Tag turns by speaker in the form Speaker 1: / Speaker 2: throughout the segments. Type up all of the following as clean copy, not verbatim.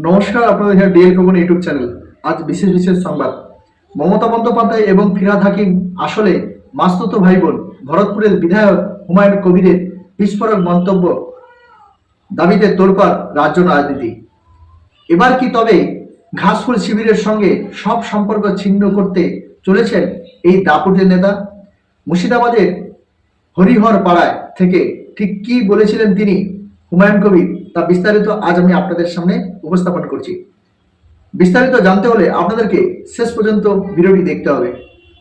Speaker 1: নমস্কার, আপনাদের ডিএল খবর ইউটিউব চ্যানেল। আজ বিশেষ বিশেষ সংবাদ। মমতা বন্দ্যোপাধ্যায় এবং ফিরহাদ হাকিম আসলে মাসতুতো ভাই বোন। ভরতপুরের বিধায়ক হুমায়ুন কবিরের বিস্ফোরক মন্তব্য, দাবিতে তোলপাড় রাজ্য রাজনীতি। এবার কি তবে ঘাসফুল শিবিরের সঙ্গে সব সম্পর্ক ছিন্ন করতে চলেছেন এই দাপুটের নেতা? মুর্শিদাবাদের হরিহর পাড়ায় থেকে ঠিক কি বলেছিলেন তিনি হুমায়ুন কবির, তা বিস্তারিত আজ আমি আপনাদের সামনে উপস্থাপন করছি। বিস্তারিত জানতে হলে আপনাদেরকে শেষ পর্যন্ত ভিডিওটি দেখতে হবে।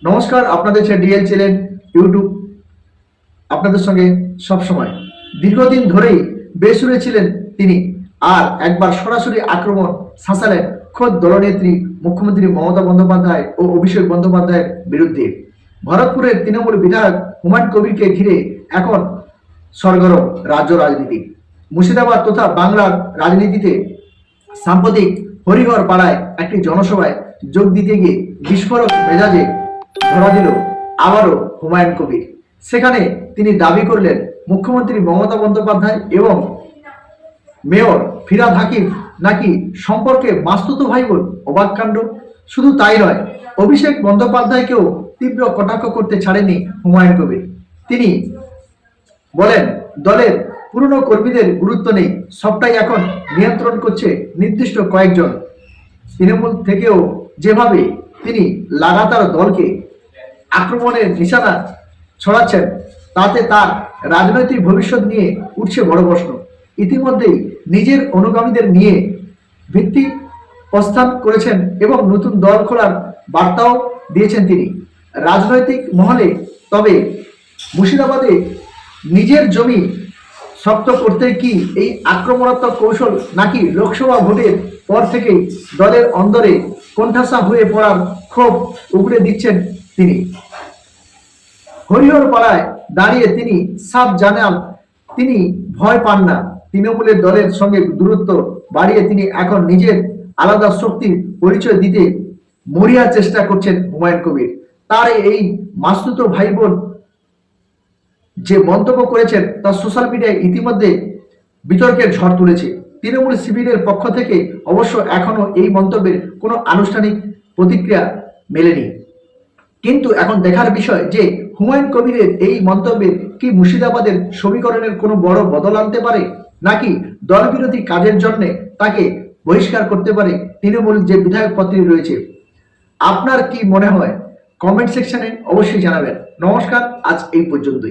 Speaker 1: নমস্কার, আপনাদের ডিএল চ্যানেল ইউটিউব আপনাদের সঙ্গে সবসময়। দীর্ঘদিন ধরেই বেসুরে ছিলেন তিনি, আর একবার সরাসরি আক্রমণ শাসালেন খোদ দলনেত্রী মুখ্যমন্ত্রী মমতা বন্দ্যোপাধ্যায় ও অভিষেক বন্দ্যোপাধ্যায়ের বিরুদ্ধে। ভরতপুরের তৃণমূল বিধায়ক হুমায়ুন কবিরকে ঘিরে এখন সরগরম রাজ্য রাজনীতি। মুর্শিদাবাদ তথা বাংলার রাজনীতিতে সাম্প্রতিক হরিহর পাড়ায় একটি জনসভায় যোগ দিতে গিয়ে বিস্ফোরক মেজাজে ধরা দিল আবারও হুমায়ুন কবির। সেখানে তিনি দাবি করলেন মুখ্যমন্ত্রী মমতা বন্দ্যোপাধ্যায় এবং মেয়র ফিরহাদ হাকিম নাকি সম্পর্কে মাসতুতো ভাই বোন। অবাক কাণ্ড। শুধু তাই নয়, অভিষেক বন্দ্যোপাধ্যায়কেও তীব্র কটাক্ষ করতে ছাড়েনি হুমায়ুন কবির। তিনি বলেন, দলের পুরনো কর্মীদের গুরুত্ব নেই, সবটাই এখন নিয়ন্ত্রণ করছে নির্দিষ্ট কয়েকজন। তৃণমূল থেকেও যেভাবে তিনি লাগাতার দলকে আক্রমণের নিশানা ছড়াচ্ছেন, তাতে তার রাজনৈতিক ভবিষ্যৎ নিয়ে উঠছে বড় প্রশ্ন। ইতিমধ্যেই নিজের অনুগামীদের নিয়ে ভিত্তি প্রস্থান করেছেন এবং নতুন দল খোলার বার্তাও দিয়েছেন তিনি রাজনৈতিক মহলে। তবে মুর্শিদাবাদে নিজের জমি শক্ত করতে কি এই আক্রমণাত্মক কৌশল, নাকি লোকসভা ভোটের পর থেকেই দলের অন্দরে কোণঠাসা হয়ে পড়ার ক্ষোভ উগড়ে দিচ্ছেন তিনি? হরিহর পাড়ায় দাঁড়িয়ে তিনি সাফ জানান, তিনি ভয় পান না। তৃণমূলের দলের সঙ্গে দূরত্ব বাড়িয়ে তিনি এখন নিজের আলাদা শক্তির পরিচয় দিতে মরিয়া চেষ্টা করছেন হুমায়ুন কবির। তার এই মাসতুতো ভাই বোন যে মন্তব্য করেছেন তা সোশ্যাল মিডিয়ায় ইতিমধ্যে বিতর্কের ঝড় তুলেছে। তৃণমূল শিবিরের পক্ষ থেকে অবশ্য এখনো এই মন্তব্যের কোনো আনুষ্ঠানিক প্রতিক্রিয়া মেলেনি। কিন্তু এখন দেখার বিষয় যে হুমায়ুন কবিরের এই মন্তব্যের কি মুর্শিদাবাদের সমীকরণের কোনো বড় বদল আনতে পারে, নাকি দলবিরোধী কাজের জন্য তাকে বহিষ্কার করতে পারে তৃণমূল যে বিধায়ক পদটি রয়েছে। আপনার কি মনে হয়? কমেন্ট সেকশনে অবশ্যই জানাবেন। নমস্কার, আজ এই পর্যন্তই।